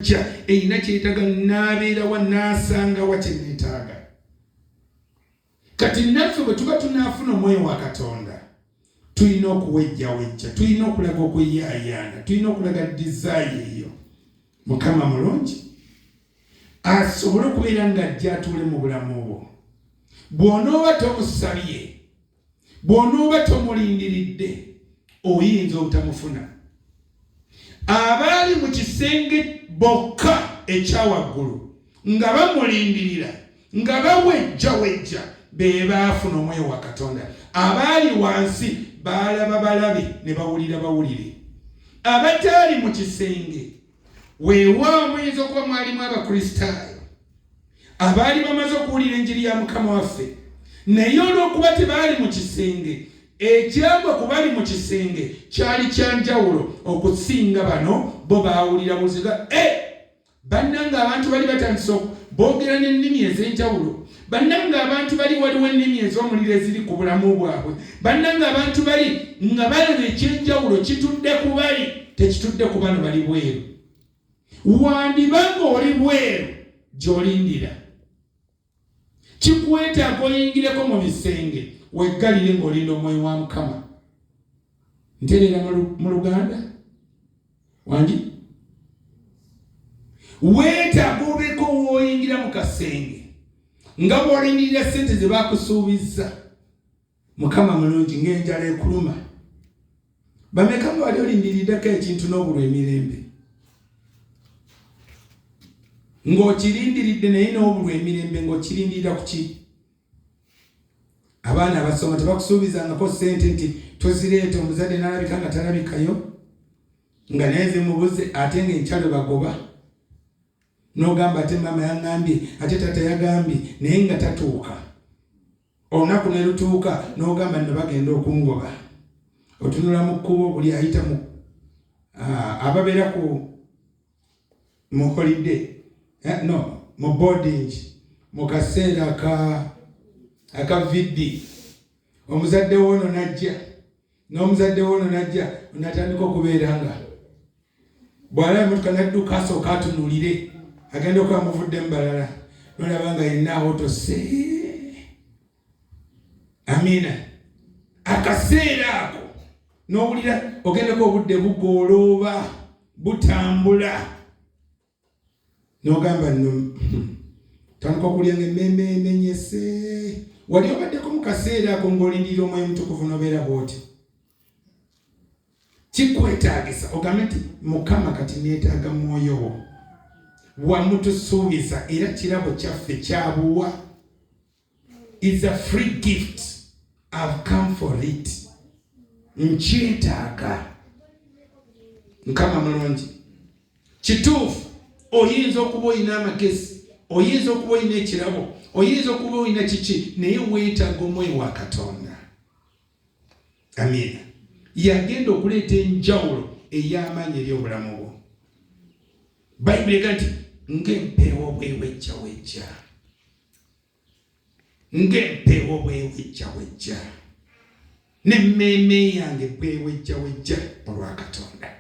eyina kyetaga nabeera wa nasanga wa kyenetaaga. Kati naffe bwe tuba tunafuna omwoyo wa Katonda tulina okuwejjawejja, tulina okulaga okuyaayaana, tulina okulaga desire eyo. Mukama mulungi asobole okubeera ng'ajja atuule mu bulamu bwo. Bw'onooba tomusabye, bw'onooba tomulindiridde, oyinza obutamufuna. Abaali mu kisenge bokka ekyawaggulu nga bamulindirira, nga bawejjawejja, be baafuna omwoyo wa Katonda. Abaali wansi baalaba balabe ne bawulira bawulire. Abataali mu kisenge, weewaawo muyinza okuba mwalimu Abakristaayo abaali bamaze okuwulira enjiri ya Mukama waffe, naye olw'okuba tebaali mu kisenge, ekyagwa ku bali mu kisenge kyali kyanjawulo okusinga bano bo baawulira buziga. Bannanga abantu bali batandise boogera n'ennimi ez'enjawulo. Bannanga abantu bali waliwo ennimi ez'omuliro eziri ku bulamu bwabwe. Bannanga abantu bali nga balaba ekyenjawulo kitudde ku bali, tekitudde ku bano bali bweru. Wandibanga oli bweru gy'olindira, kikwetaaga oyingireko mu bisenge weggalire ng'olinda omwoyo wa Mukama. Ntereera mu Luganda wangi weetaaga obeeko w'oyingira mu kasenge nga bw'olindirira ssente ze baakusuubizza. Mukama mulungi ng'enjala ekuluma. Bameka nga wali olindiriddako ekintu n'obulwa emirembe, ng'okirindiridde naye n'obulwa emirembe ng'okirindirira ku ki? Abaana abasoma tebakusuubizangako ssente nti tozireeta, omuzadde n'alabika nga talabikayo, nga naye zimubuze ate ng'enkyalo bagoba. N'ogamba ate maama yaŋŋambye, ate tata yagambye, naye nga tatuuka. Olunaku ne lutuuka n'ogamba nno bagenda okungoba. Otunula mu kkubo buli ayita mu ababeera mu holiday, mu boarding, mu kaseera aka viddi, omuzadde w'ono najja n'omuzadde w'ono najja, onatandika okubeera nga bw'alaba emmotoka n'adduka asooka atunuulire, agenda okuba muvuddemu balala, n'olaba nga yenna awo tose. Amiina. Akaseera ako n'owulira ogendako obudde bugoolooba butambula, n'ogamba nno tandika okulya ng'emmeme emenyese. Wali obaddeko mu kaseera ako ng'olindirira omwoyo mutukuvu n'obeera bw'oti. Kikwetaagisa ogambe nti Mukama kati neetaaga mwoyo wo, wamutusuubiza era kirabo kyaffe kyabuwa. Is a free gift. I've come for it. Nkyetaaga. Mukama mulungi. Kituufu oyinza okuba olina amagezi, oyinza okuba olina ekirabo, oyinza okuba olina kiki, naye weetaaga omwoyo wa Katonda. Amiina. Yagenda okuleeta enjawulo ey'amaanyi eri obulamu bwo. Bayibuli ega nti ng'empeewo bwewejjawejja, ng'empeewo bwewejjawejja, n'emmeeme yange bwewejjawejja olwa Katonda.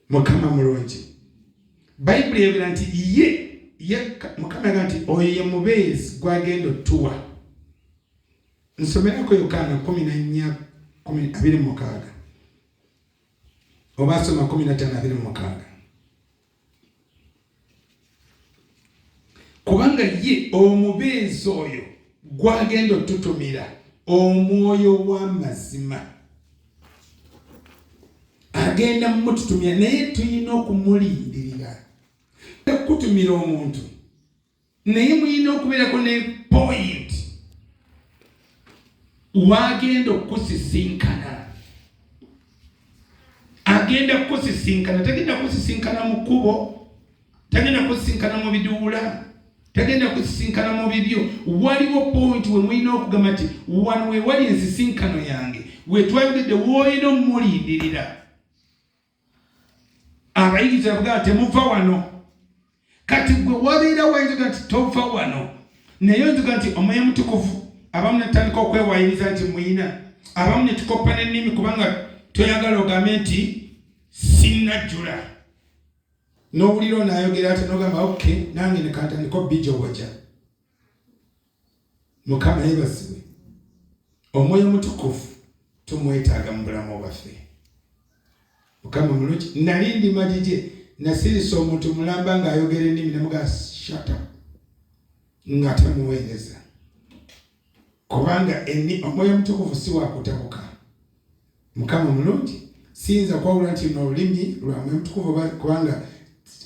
Mukama mulungi. Bayibuli ebera nti Mukama ega nti oyo ye mubeezi gwagenda otuwa. Nsomerako Yokaana 14:26 oba soma 15:26. Kubanga ye omubeezi oyo gwagenda otutumira omwoyo w'amazima, agenda mmututumira, naye tulina okumulindirira. Okutumira omuntu naye mulina okubeerako ne point wagenda okusisinkana. Agenda kusisinkana, tagenda kusisinkana mu kkubo, tagenda kusisinkana mu biduula, tagenda kusisinkana mu bibyo. Waliwo point we mulina okugamba nti wano we wali ensisinkano yange, we twayogedde w'olina omulindirira. Abayigiriza bavuga temuva wano. Kati gwe wabeera wayinza nti tova wano, naye nzuga nti omwoyo mutukuvu abamu netandika okwewayiriza nti muyina, abamu ne tukoppa n'ennimi kubanga toyagala ogambe nti sinnajjula. n'owulira n'ayogera ate n'ogamba okay nange ne kantandika bijoboja. Mukama yeebazibwe. Omwoyo Mutukuvu tumwetaaga mu bulamu bwaffe. Mukama mulungi. Nali ndi Magije nasirisa omuntu mulamba ng'ayogera ennimi ne muga shut up nga tamuweereza. Kubanga Omwoyo Mutukuvu si wa kutabuka. Mukama mulungi. Siyinza kwawula nti n'olulimi lwa Mwoyo Mutukuvu kubanga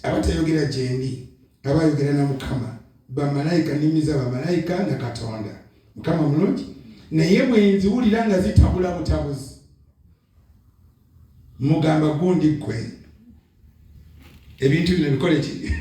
abatayogera gye ndi abayogera na Mukama bamalayika, nnimi za bamalayika na Katonda. Mukama mulungi. Naye bwe nziwulira nga zitabula butabuzi mugamba gundi ggwe ebintu bino bikole ki